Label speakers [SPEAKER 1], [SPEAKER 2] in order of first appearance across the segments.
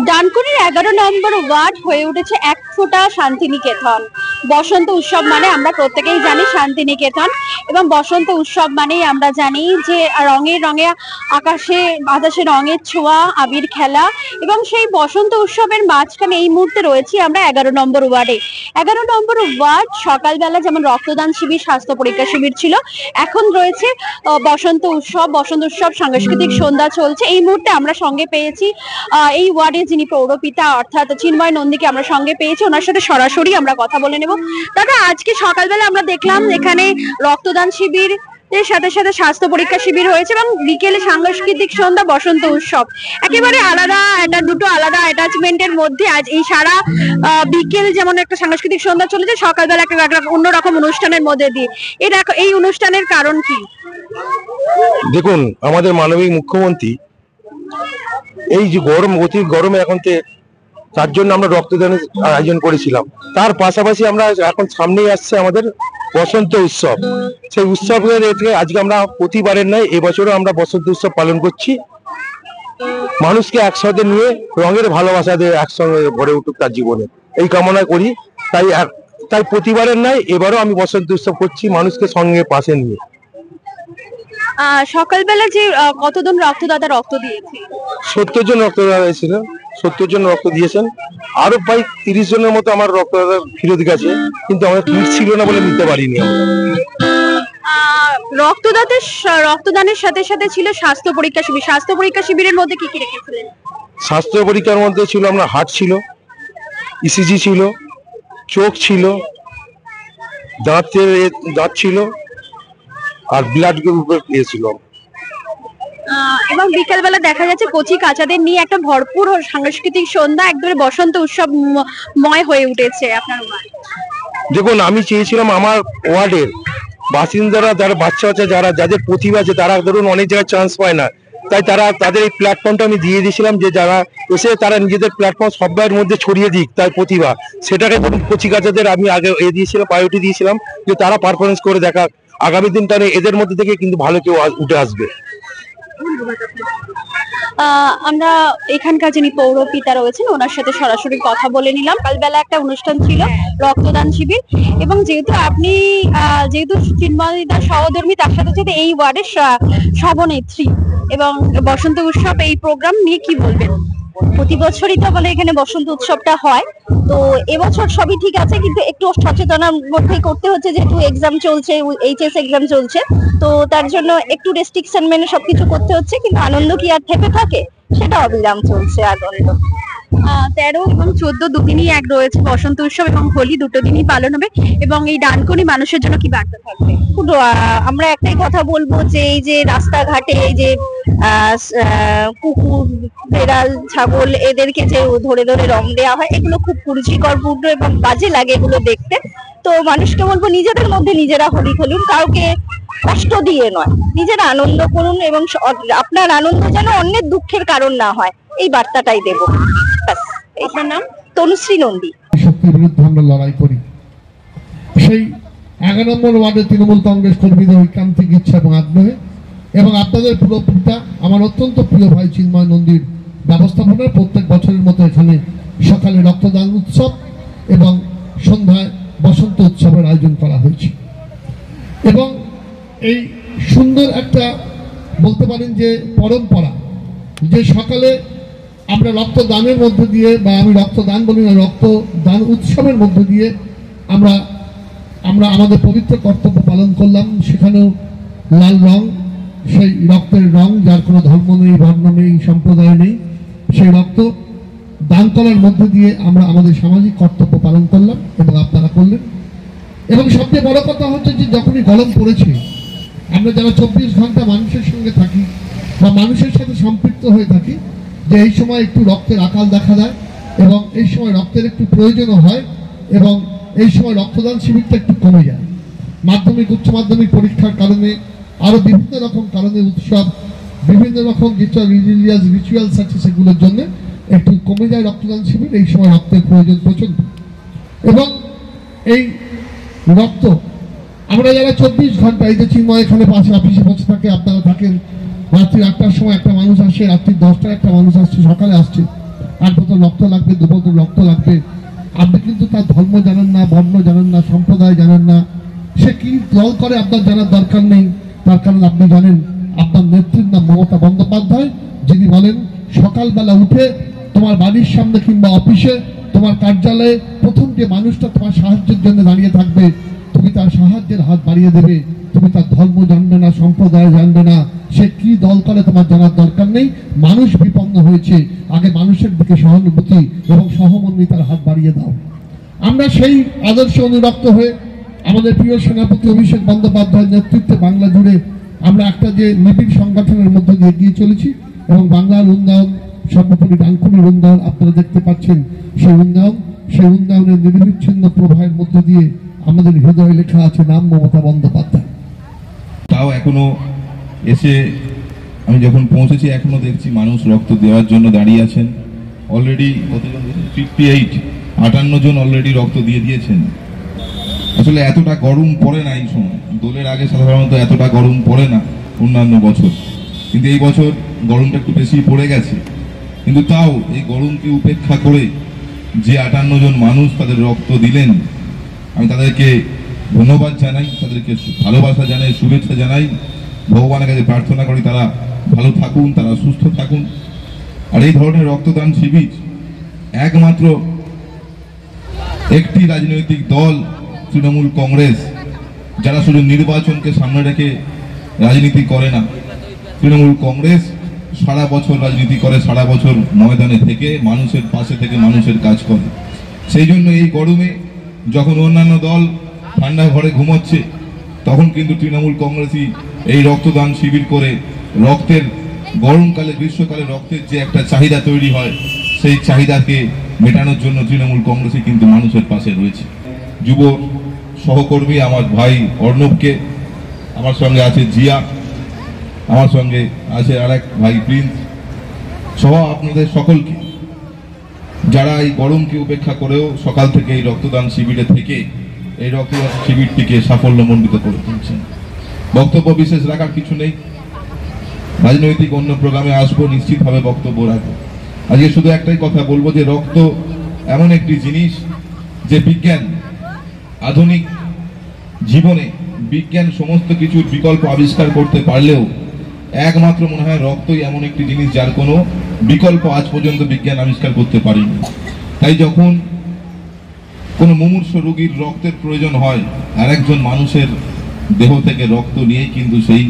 [SPEAKER 1] ডানকুনির 11 নম্বর word হয়ে উঠেছে এক ফোঁটা শান্তিনিকেতন। বসন্ত উৎসব মানে আমরা প্রত্যেকেই জানি শান্তিনিকেতন, এবং বসন্ত উৎসব মানেই আমরা জানি যে রঙে রঙে আকাশে বাতাসে রঙের ছোঁয়া, আবির খেলা। এবং সেই বসন্ত উৎসবের মাঝখানে এই মুহূর্তে রয়েছি আমরা 11 নম্বর ওয়ার্ডে। 11 নম্বর ওয়ার্ড সকালবেলা যেমন রক্তদান শিবির, স্বাস্থ্য পরীক্ষা শিবির ছিল, এখন রয়েছে বসন্ত উৎসব সাংস্কৃতিক সন্ধ্যা চলছে। এই মুহূর্তে আমরা সঙ্গে পেয়েছি এই ওয়ার্ডে যিনি পৌরপিতা অর্থাৎ চিন্ময় নন্দীকে আমরা সঙ্গে পেয়েছি। ওনার সাথে সরাসরি আমরা কথা বলে নেব। দাদা, আজকে সকালবেলা আমরা দেখলাম এখানে রক্তদান শিবির এর সাথে সাথে স্বাস্থ্য পরীক্ষা শিবির হয়েছে, এবং বিকেলে সাংস্কৃতিক সন্ধ্যা, বসন্ত উৎসব। একেবারে আলাদা, এটা দুটো আলাদা অ্যাটাচমেন্টের মধ্যে আজ এই সারা বিকেল যেমন একটা সাংস্কৃতিক সন্ধ্যা চলেছে, সকালবেলা একটা অন্যরকম অনুষ্ঠানের মধ্যে দিয়ে। এটা এই অনুষ্ঠানের কারণ কি?
[SPEAKER 2] দেখুন, আমাদের মাননীয় মুখ্যমন্ত্রী এই যে অতি গরমে এখন তার জন্য আমরা রক্তদানের আয়োজন করেছিলাম। তার পাশাপাশি আমরা এখন সামনেই আসছে আমাদের বসন্ত উৎসব। সেই উৎসবের আজকে আমরা প্রতিবারের নয়, এবছরও আমরা বসন্ত উৎসব পালন করছি। মানুষকে একসাথে নিয়ে রঙের ভালোবাসা দিয়ে একসঙ্গে ভরে উঠুক তার জীবনে, এই কামনা করি। তাই প্রতিবারের নয়, এবারও আমি বসন্ত উৎসব করছি মানুষকে সঙ্গে পাশে নিয়ে।
[SPEAKER 1] সকালবেলা যে কতজন রক্তদাতা রক্ত দিয়েছে?
[SPEAKER 2] 70 জন রক্তদাতা হয়েছিল, 70 জন রক্ত দিয়েছেন। আরো প্রায় 30 জনের মতো আমার রক্তদাতা ফিরত গেছে, কিন্তু আমার কিট ছিল না বলে নিতে পারিনি।
[SPEAKER 1] রক্তদানের সাথে সাথে ছিল স্বাস্থ্য পরীক্ষা শিবির। স্বাস্থ্য পরীক্ষা শিবিরের মধ্যে কি কি রেখেছিলেন?
[SPEAKER 2] স্বাস্থ্য পরীক্ষার মধ্যে ছিল আমরা হার্ট ছিল, ইসিজি ছিল, চোখ ছিল, দাঁত ছিল, আর ব্লাড গ্রুপের ছিল।
[SPEAKER 1] এবং বিকেল বেলা দেখা যাচ্ছে কচি কাঁচাদের নিয়ে একটা ভরপুর সাংস্কৃতিক সন্ধ্যা, একদম বসন্ত উৎসব ময় হয়ে উঠেছে আপনার ওয়ার্ড।
[SPEAKER 2] দেখুন, আমি চেয়েছিলাম আমার ওয়ার্ডের বাসিন্দারা, যারা বাচ্চা যাদের প্রতিভা আছে, তারা ধরুন অনেক জায়গায় চান্স পায় না, তাই তাদের এই প্ল্যাটফর্মটা আমি দিয়ে দিয়েছিলাম যে যারা এসে তারা নিজেদের প্ল্যাটফর্ম সবার মধ্যে ছড়িয়ে দিক তার প্রতিভা। সেটাকে ধরুন কচি কাঁচাদের আমি আগে দিয়েছিলাম, প্রায়োরিটি দিয়েছিলাম যে তারা পারফরমেন্স করে দেখা, আগামী দিনটা এদের মধ্যে থেকে কিন্তু ভালো কেউ উঠে আসবে।
[SPEAKER 1] আমরা এখানকার যিনি পৌরপিতা রয়েছেন ওনার সাথে সরাসরি কথা বলে নিলাম। কালবেলা একটা অনুষ্ঠান ছিল রক্তদান শিবির, এবং যেহেতু চিন্ময়দার সহধর্মী, তার সাথে সাথে এই ওয়ার্ডের সভানেত্রী, এবং বসন্ত উৎসব এই প্রোগ্রাম নিয়ে কি বলবেন? প্রতি বছরই তো বলে এখানে বসন্ত উৎসবটা হয়, তো এবছর সবই ঠিক আছে, কিন্তু একটু সচেতনার মধ্যেই করতে হচ্ছে, যেহেতু এক্সাম চলছে, এইচএস এক্সাম চলছে, তো তার জন্য একটু রেস্ট্রিকশন মেনে সবকিছু করতে হচ্ছে। কিন্তু আনন্দ কি আর থেমে থাকে? সেটা অবিরাম চলছে আনন্দ। 13 এবং 14 দুদিনই এক রয়েছে, বসন্ত উৎসব এবং হোলি দুটো দিনই পালন হবে। এবং এই ডানকুনি মানুষের জন্য কি বার্তা থাকবে? আমরা একটাই কথা বলবো যে এই যে রাস্তাঘাটে এই যে কুকুর, বেড়াল, ছাগল এদেরকে যে ধরে ধরে রং দেওয়া হয়, এগুলো খুব কুরুচিকরপূর্ণ এবং বাজে লাগে এগুলো দেখতে। তো মানুষকে বলবো নিজেদের মধ্যে নিজেরা হোলি খেলুন, কাউকে কষ্ট দিয়ে নয়, নিজেরা আনন্দ করুন, এবং আপনার আনন্দ যেন অন্যের দুঃখের কারণ না হয়, এই বার্তাটাই দেবো। আপনার নাম? তনুশ্রী নন্দী।
[SPEAKER 3] শক্তির বিরুদ্ধে আমরা লড়াই করি। সেই 11 নম্বর ওয়ার্ডের তৃণমূল কংগ্রেস কর্মীদের ঐকান্তিক ইচ্ছা এবং আগ্রহে, এবং আপনাদের পুরোপুরিটা আমার অত্যন্ত প্রিয় ভাই চিন্ময় নন্দীর ব্যবস্থাপনায় প্রত্যেক বছরের মতো এখানে সকালে রক্তদান উৎসব এবং সন্ধ্যায় বসন্ত উৎসবের আয়োজন করা হয়েছে। এবং এই সুন্দর একটা বলতে পারেন যে পরম্পরা, যে সকালে আমরা রক্তদানের মধ্যে দিয়ে, বা আমি রক্তদান বলি না, রক্তদান উৎসবের মধ্যে দিয়ে আমরা আমাদের পবিত্র কর্তব্য পালন করলাম। সেখানেও লাল রং, সেই রক্তের রং, যার কোনো ধর্ম নেই, বর্ণ নেই, সম্প্রদায় নেই, সেই রক্ত দান করার মধ্যে দিয়ে আমরা আমাদের সামাজিক কর্তব্য পালন করলাম, এবং আপনারা করলেন। এবং সবচেয়ে বড় কথা হচ্ছে যে যখনই গরম পড়েছে, আমরা যারা 24 ঘন্টা মানুষের সঙ্গে থাকি বা মানুষের সাথে সম্পৃক্ত হয়ে থাকি, যে এই সময় একটু রক্তের আকাল দেখা দেয়, এবং এই সময় রক্তের একটু প্রয়োজনও হয়, এবং এই সময় রক্তদান শিবিরটা একটু কমে যায়। মাধ্যমিক, উচ্চ মাধ্যমিক পরীক্ষার কারণে, আরো বিভিন্ন রকম কারণে, উৎসব, বিভিন্ন রকম যেসব রিলিজিয়াস রিচুয়ালস আছে সেগুলোর জন্য একটু কমে যায় রক্তদান শিবির। এই সময় রক্তের প্রয়োজন প্রচন্ড, এবং এই রক্ত আমরা যারা 24 ঘন্টা, এই যে চিন্ময় এখানে পাশে অফিসে বসে থাকে, আপনারা থাকেন, রাত্রি 8টার সময় একটা মানুষ আসে, রাত্রি 10টায় একটা মানুষ আসছে, সকালে আসছে, এক বোতল রক্ত লাগবে, 2 বোতল রক্ত লাগবে, আপনি কিন্তু তার ধর্ম জানেন না, বর্ণ জানেন না, সম্প্রদায় জানেন না, সে কি দল করে আপনার জানার দরকার নেই। তার কারণ আপনি জানেন আপনার নেত্রীর নাম মমতা বন্দ্যোপাধ্যায়, যিনি বলেন সকালবেলা উঠে তোমার বাড়ির সামনে কিংবা অফিসে তোমার কার্যালয়ে প্রথম যে মানুষটা তোমার সাহায্যের জন্য দাঁড়িয়ে থাকবে তুমি তার সাহায্যের হাত বাড়িয়ে দেবে। তুমি তার ধর্ম জানবে না, সম্প্রদায় জানবে না, সে কি দল করে তোমার জানার দরকার নেই। মানুষ বিপন্ন হয়েছে, আগে মানুষের দিকে সহানুভূতি এবং সহমর্মিতার হাত বাড়িয়ে দাও। আমরা সেই আদর্শে অনুরক্ত হয়ে আমাদের প্রিয় সেনাপতি অভিষেক বন্দ্যোপাধ্যায়ের নেতৃত্বে বাংলা জুড়ে আমরা একটা যে নিবিড় সংগঠনের মধ্যে দিয়ে এগিয়ে চলেছি এবং বাংলার উন্নয়ন, সর্বোপরি ডানকুনির উন্নয়ন আপনারা দেখতে পাচ্ছেন। সেই উন্নয়নের নিরবিচ্ছিন্ন প্রবাহের মধ্যে দিয়ে আমাদের হৃদয়ে লেখা আছে নাম মমতা বন্দ্যোপাধ্যায়।
[SPEAKER 4] তাও এখনো এসে আমি যখন পৌঁছেছি এখনো দেখছি মানুষ রক্ত দেওয়ার জন্য দাঁড়িয়ে আছেন। অলরেডি 58 জন অলরেডি রক্ত দিয়ে দিয়েছেন। আসলে এতটা গরম পড়ে না এই সময়, দোলের আগে সাধারণত এতটা গরম পড়ে না অন্যান্য বছর, কিন্তু এই বছর গরমটা একটু বেশি পড়ে গেছে। কিন্তু তাও এই গরমকে উপেক্ষা করে যে 58 জন মানুষ তাদের রক্ত দিলেন, আমি তাদেরকে ধন্যবাদ জানাই, তাদেরকে ভালোবাসা জানাই, শুভেচ্ছা জানাই। ভগবানের কাছে প্রার্থনা করি তারা ভালো থাকুন, তারা সুস্থ থাকুন। আর এই ধরনের রক্তদান শিবির একমাত্র একটি রাজনৈতিক দল তৃণমূল কংগ্রেস, যারা শুধু নির্বাচনকে সামনে রেখে রাজনীতি করে না। তৃণমূল কংগ্রেস সারা বছর রাজনীতি করে, সারা বছর ময়দানে থেকে মানুষের পাশে থেকে মানুষের কাজ করে। সেই জন্য এই গরমে যখন অন্যান্য দল ঠান্ডা ঘরে ঘুমোচ্ছে, তখন কিন্তু তৃণমূল কংগ্রেসই এই রক্তদান শিবির করে রক্তের গরমকালে, গ্রীষ্মকালে রক্তের যে একটা চাহিদা তৈরি হয়, সেই চাহিদাকে মেটানোর জন্য তৃণমূল কংগ্রেসই কিন্তু মানুষের পাশে রয়েছে। যুব সহকর্মী আমার ভাই অর্ণবকে, আমার সঙ্গে আছে জিয়া, আমার সঙ্গে আছে আরেক ভাই প্রিন্স, সহ আপনাদের সকলকে যারা এই গরমকে উপেক্ষা করেও সকাল থেকে এই রক্তদান শিবিরে থেকে এই রক্তদান শিবিরটিকে সাফল্যমণ্ডিত করে তুলছেন। বক্তব্য বিশেষ রাখার কিছু নেই, রাজনৈতিক অন্য প্রোগ্রামে আসবো, নিশ্চিতভাবে বক্তব্য রাখবো। আজকে শুধু একটাই কথা বলবো যে রক্ত এমন একটি জিনিস যে বিজ্ঞান আধুনিক জীবনে বিজ্ঞান সমস্ত কিছুর বিকল্প আবিষ্কার করতে পারলেও একমাত্র মনে হয় রক্তই এমন একটি জিনিস যার কোনো বিকল্প আজ পর্যন্ত বিজ্ঞান আবিষ্কার করতে পারেনি। তাই যখন কোনো মুমূর্ষু রোগীর রক্তের প্রয়োজন হয়, আর একজন মানুষের দেহ থেকে রক্ত নিয়ে কিন্তু সেই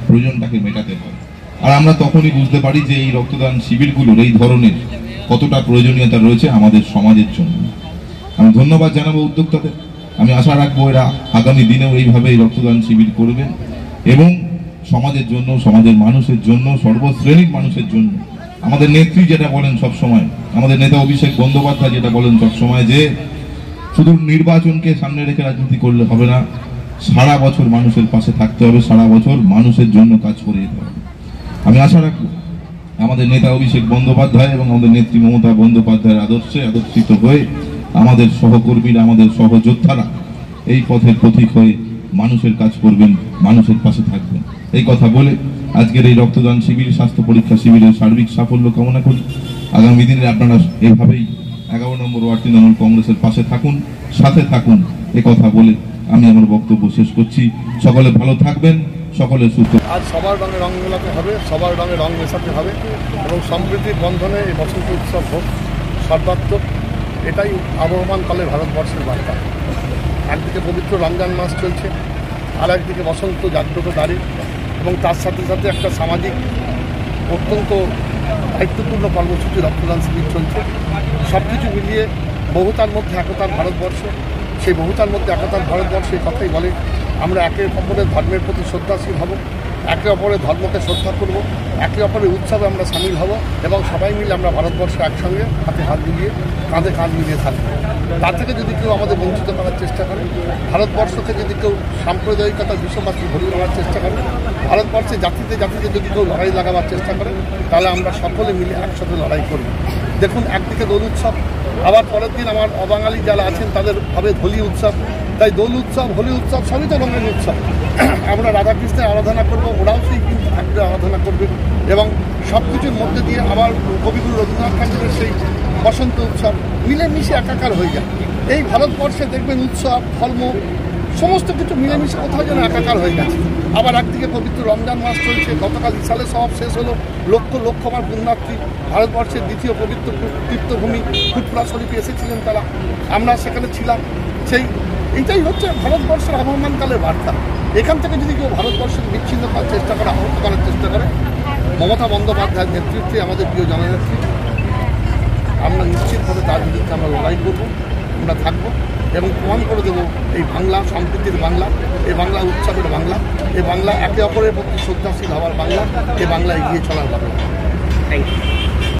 [SPEAKER 4] প্রয়োজনটাকে মেটাতে হয়। আর আমরা তখনই বুঝতে পারি যে এই রক্তদান শিবিরগুলোর এই ধরনের কতটা প্রয়োজনীয়তা রয়েছে আমাদের সমাজের জন্য। আমি ধন্যবাদ জানাবো উদ্যোক্তাদের। আমি আশা রাখবো এরা আগামী দিনেও এইভাবে এই রক্তদান শিবির করবেন এবং সমাজের জন্য, সমাজের মানুষের জন্য, সর্বশ্রেণীর মানুষের জন্য। আমাদের নেত্রী যেটা বলেন সব সময়, আমাদের নেতা অভিষেক বন্দ্যোপাধ্যায় যেটা বলেন সব সময়, যে শুধু নির্বাচনকে সামনে রেখে রাজনীতি করলে হবে না, সারা বছর মানুষের পাশে থাকতে হবে, সারা বছর মানুষের জন্য কাজ করে যেতে হবে। আমি আশা রাখবো আমাদের নেতা অভিষেক বন্দ্যোপাধ্যায় এবং আমাদের নেত্রী মমতা বন্দ্যোপাধ্যায়ের আদর্শে আদর্শিত হয়ে আমাদের সহকর্মীরা, আমাদের সহযোদ্ধারা এই পথের পথিক হয়ে মানুষের কাজ করবেন, মানুষের পাশে থাকবেন। এই কথা বলে আজকের এই রক্তদান শিবির, স্বাস্থ্য পরীক্ষা শিবিরের সার্বিক সাফল্য কামনা করি। আগামী দিনে আপনারা এভাবেই 11 নম্বর ওয়ার্ড তৃণমূল কংগ্রেসের পাশে থাকুন, সাথে থাকুন, এ কথা বলে আমি আমার বক্তব্য শেষ করছি। সকলে ভালো থাকবেন, সকলে সুস্থ।
[SPEAKER 5] আজ সবার রঙে রং মেলাতে হবে, সবার রঙে রং মেশাতে হবে এবং সম্প্রীতির বন্ধনে এই বসন্ত উৎসব হোক সর্বাত্মক। এটাই আবহমানকালে ভারতবর্ষের বার্তা। একদিকে পবিত্র রমজান মাস চলছে, আর একদিকে বসন্ত জাগ্রত দাঁড়ি এবং তার সাথে সাথে একটা সামাজিক অত্যন্ত দায়িত্বপূর্ণ কর্মসূচি রক্তদান শিবির চলছে। সব কিছু মিলিয়ে বহুতার মধ্যে একতার ভারতবর্ষ, সেই বহুতার মধ্যে একতার ভারতবর্ষের কথাই বলে আমরা একে অপরের ধর্মের প্রতি শ্রদ্ধাশীল হব, একে অপরের ধর্মকে শ্রদ্ধা করব, একে অপরের উৎসবে আমরা সামিল হব এবং সবাই মিলে আমরা ভারতবর্ষে একসঙ্গে হাতে হাত মিলিয়ে কাঁধে কাঁধ মিলিয়ে থাকবো। তার থেকে যদি কেউ আমাদের বঞ্চিত করার চেষ্টা করে, ভারতবর্ষকে যদি কেউ সাম্প্রদায়িকতার বিষয়বাদী ভরিয়ে নেওয়ার চেষ্টা করে, ভারতবর্ষে জাতিতে জাতিতে যদি কেউ লড়াই লাগাবার চেষ্টা করে, তাহলে আমরা সকলে মিলে একসাথে লড়াই করব। দেখুন, একদিকে দোল উৎসব, আবার পরের দিন আমার অবাঙালি যারা আছেন তাদের হবে হোলি উৎসব। তাই দোল উৎসব, হোলি উৎসব সবই তো রঙের উৎসব। আমরা রাধাকৃষ্ণের আরাধনা করবো, ওরাও সেই কিন্তু ঠাকুরের আরাধনা করবে এবং সব কিছুর মধ্যে দিয়ে আবার কবিগুরু রবীন্দ্রনাথ ঠাকুরের সেই বসন্ত উৎসব মিলেমিশে একাকার হয়ে যায়। এই ভারতবর্ষে দেখবেন উৎসব ধর্ম সমস্ত কিছু মিলেমিশে কোথাও যেন একাকার হয়ে গেছে। আবার একদিকে পবিত্র রমজান মাস চলছে, গতকাল ইসালে সব শেষ হলো, লক্ষ লক্ষ আমার পুণ্যার্থী ভারতবর্ষের দ্বিতীয় পবিত্র তীর্থভূমি ফুটফুরা শরীফে এসেছিলেন তারা, আমরা সেখানে ছিলাম। এইটাই হচ্ছে ভারতবর্ষের আবহমানকালের বার্তা। এখান থেকে যদি কেউ ভারতবর্ষের বিচ্ছিন্ন করার চেষ্টা করে, আহত করার চেষ্টা করে, মমতা বন্দ্যোপাধ্যায়ের নেতৃত্বে আমাদের প্রিয় জননেত্রী, আমরা নিশ্চিতভাবে তার বিরুদ্ধে আমরা লড়াই করবো, আমরা থাকবো এবং প্রমাণ করে দেবো এই বাংলা সম্প্রীতির বাংলা, এই বাংলা উৎসবের বাংলা, এই বাংলা একে অপরের প্রতি শ্রদ্ধাশীল হওয়ার বাংলা, এই বাংলা এগিয়ে চলার বাংলা।
[SPEAKER 6] Thank you.